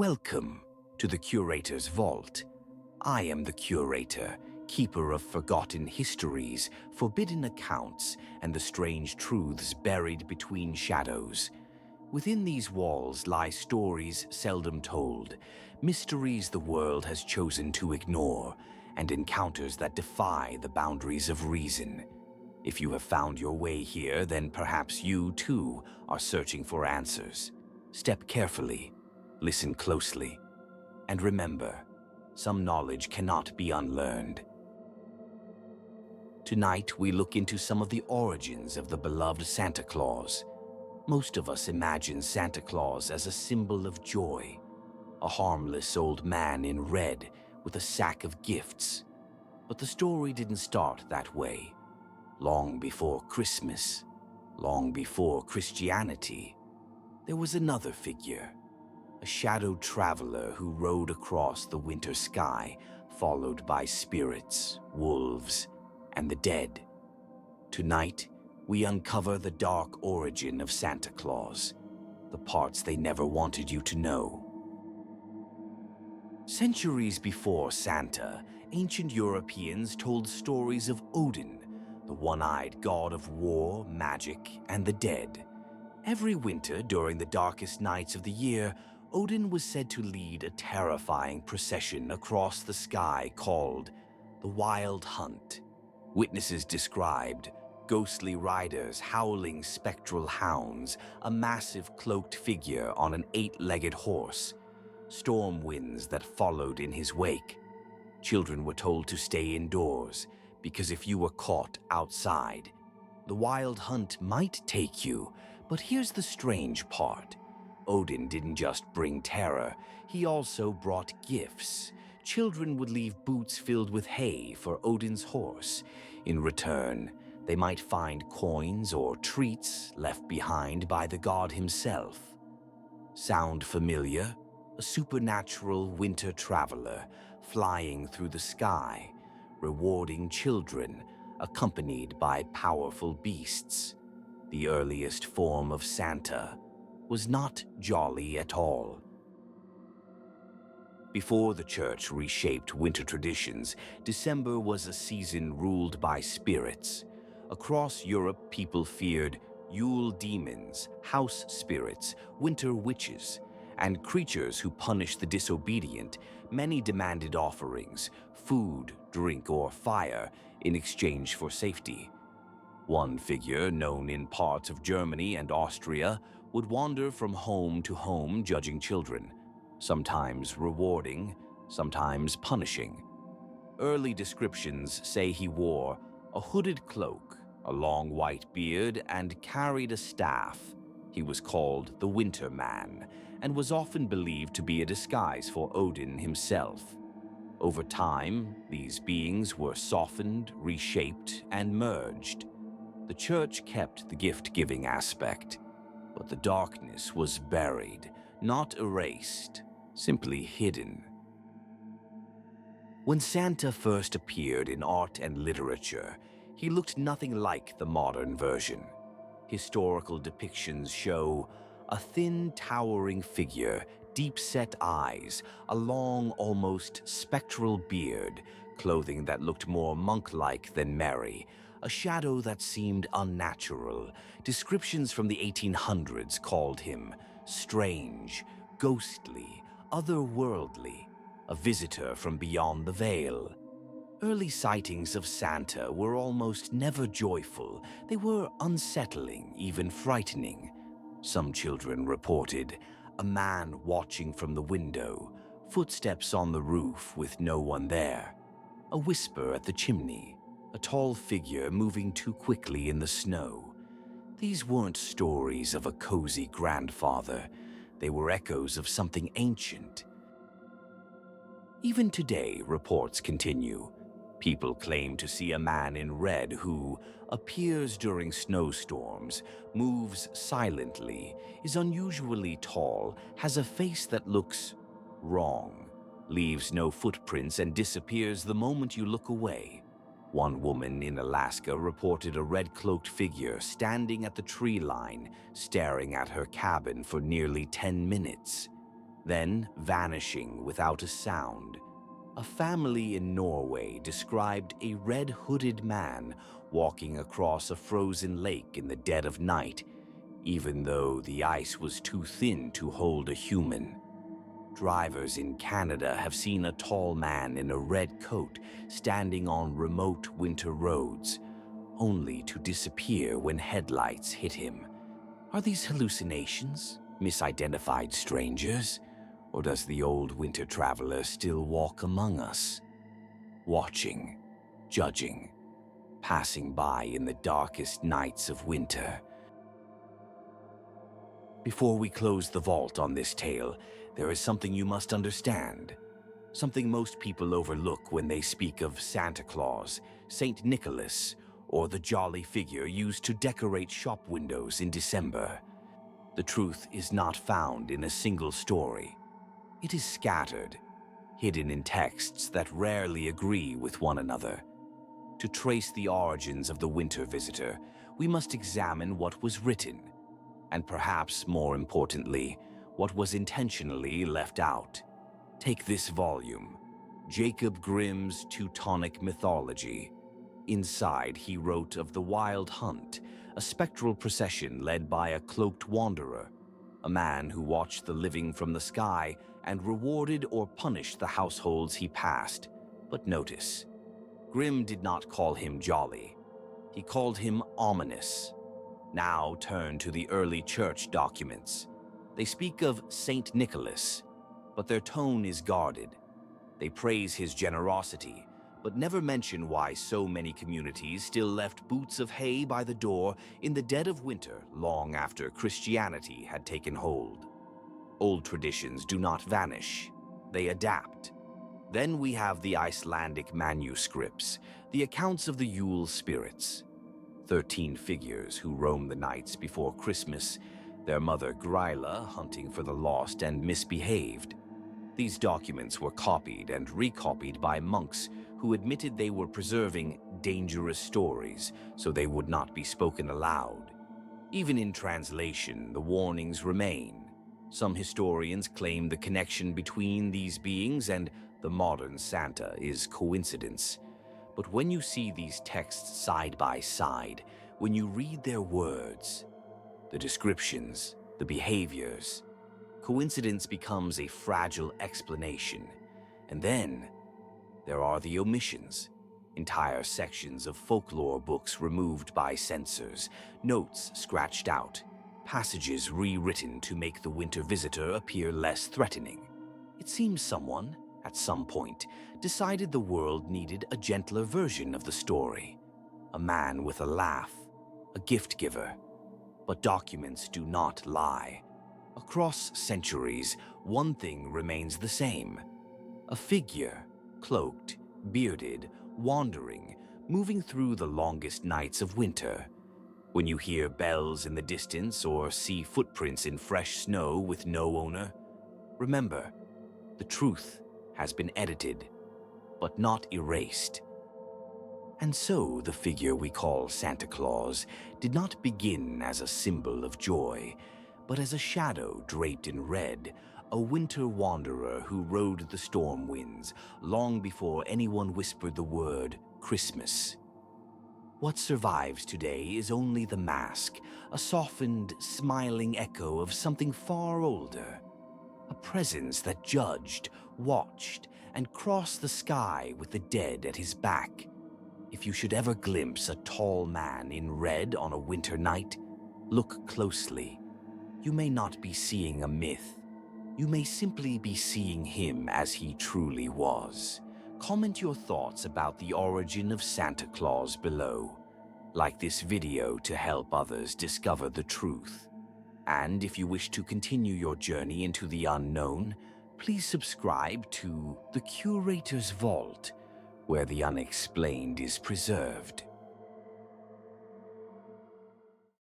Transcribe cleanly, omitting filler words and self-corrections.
Welcome to the Curator's Vault. I am the Curator, keeper of forgotten histories, forbidden accounts, and the strange truths buried between shadows. Within these walls lie stories seldom told, mysteries the world has chosen to ignore, and encounters that defy the boundaries of reason. If you have found your way here, then perhaps you, too, are searching for answers. Step carefully, listen closely, and remember, some knowledge cannot be unlearned. Tonight, we look into some of the origins of the beloved Santa Claus. Most of us imagine Santa Claus as a symbol of joy, a harmless old man in red with a sack of gifts. But the story didn't start that way. Long before Christmas, long before Christianity, there was another figure, a shadowed traveler who rode across the winter sky, followed by spirits, wolves, and the dead. Tonight, we uncover the dark origin of Santa Claus, the parts they never wanted you to know. Centuries before Santa, ancient Europeans told stories of Odin, the one-eyed god of war, magic, and the dead. Every winter, during the darkest nights of the year, Odin was said to lead a terrifying procession across the sky called the Wild Hunt. Witnesses described ghostly riders, howling spectral hounds, a massive cloaked figure on an 8-legged horse, storm winds that followed in his wake. Children were told to stay indoors, because if you were caught outside, the Wild Hunt might take you. But here's the strange part. Odin didn't just bring terror, he also brought gifts. Children would leave boots filled with hay for Odin's horse. In return, they might find coins or treats left behind by the god himself. Sound familiar? A supernatural winter traveler flying through the sky, rewarding children, accompanied by powerful beasts. The earliest form of Santa was not jolly at all. Before the church reshaped winter traditions, December was a season ruled by spirits. Across Europe, people feared Yule demons, house spirits, winter witches, and creatures who punished the disobedient. Many demanded offerings, food, drink, or fire in exchange for safety. One figure, known in parts of Germany and Austria, would wander from home to home judging children, sometimes rewarding, sometimes punishing. Early descriptions say he wore a hooded cloak, a long white beard, and carried a staff. He was called the Winter Man, and was often believed to be a disguise for Odin himself. Over time, these beings were softened, reshaped, and merged. The church kept the gift-giving aspect, but the darkness was buried, not erased, simply hidden. When Santa first appeared in art and literature, he looked nothing like the modern version. Historical depictions show a thin, towering figure, deep-set eyes, a long, almost spectral beard, clothing that looked more monk-like than merry, a shadow that seemed unnatural. Descriptions from the 1800s called him strange, ghostly, otherworldly, a visitor from beyond the veil. Early sightings of Santa were almost never joyful. They were unsettling, even frightening. Some children reported a man watching from the window, footsteps on the roof with no one there, a whisper at the chimney, a tall figure moving too quickly in the snow. These weren't stories of a cozy grandfather. They were echoes of something ancient. Even today, reports continue. People claim to see a man in red who appears during snowstorms, moves silently, is unusually tall, has a face that looks wrong, leaves no footprints, and disappears the moment you look away. One woman in Alaska reported a red-cloaked figure standing at the tree line, staring at her cabin for nearly 10 minutes. then vanishing without a sound. A family in Norway described a red-hooded man walking across a frozen lake in the dead of night, even though the ice was too thin to hold a human. Drivers in Canada have seen a tall man in a red coat standing on remote winter roads, only to disappear when headlights hit him. Are these hallucinations? Misidentified strangers? Or does the old winter traveler still walk among us? Watching, judging, passing by in the darkest nights of winter. Before we close the vault on this tale, there is something you must understand. Something most people overlook when they speak of Santa Claus, Saint Nicholas, or the jolly figure used to decorate shop windows in December. The truth is not found in a single story. It is scattered, hidden in texts that rarely agree with one another. To trace the origins of the winter visitor, we must examine what was written, and perhaps more importantly, what was intentionally left out. Take this volume, Jacob Grimm's Teutonic Mythology. Inside, he wrote of the Wild Hunt, a spectral procession led by a cloaked wanderer, a man who watched the living from the sky and rewarded or punished the households he passed. But notice, Grimm did not call him jolly. He called him ominous. Now turn to the early church documents. They speak of Saint Nicholas, but their tone is guarded. They praise his generosity, but never mention why so many communities still left boots of hay by the door in the dead of winter long after Christianity had taken hold. Old traditions do not vanish, they adapt. Then we have the Icelandic manuscripts, the accounts of the Yule spirits. 13 figures who roam the nights before Christmas, their mother Gryla hunting for the lost and misbehaved. These documents were copied and recopied by monks who admitted they were preserving dangerous stories so they would not be spoken aloud. Even in translation, the warnings remain. Some historians claim the connection between these beings and the modern Santa is coincidence. But when you see these texts side by side, when you read their words, the descriptions, the behaviors, coincidence becomes a fragile explanation. And then there are the omissions, entire sections of folklore books removed by censors, notes scratched out, passages rewritten to make the winter visitor appear less threatening. It seems someone, at some point, decided the world needed a gentler version of the story. A man with a laugh, a gift giver. But documents do not lie. Across centuries, one thing remains the same. A figure, cloaked, bearded, wandering, moving through the longest nights of winter. When you hear bells in the distance or see footprints in fresh snow with no owner, remember, the truth has been edited, but not erased. And so the figure we call Santa Claus did not begin as a symbol of joy, but as a shadow draped in red, a winter wanderer who rode the storm winds long before anyone whispered the word Christmas. What survives today is only the mask, a softened, smiling echo of something far older. A presence that judged, watched, and crossed the sky with the dead at his back. If you should ever glimpse a tall man in red on a winter night, look closely. You may not be seeing a myth. You may simply be seeing him as he truly was. Comment your thoughts about the origin of Santa Claus below. Like this video to help others discover the truth. And if you wish to continue your journey into the unknown, please subscribe to The Curator's Vault, where the unexplained is preserved.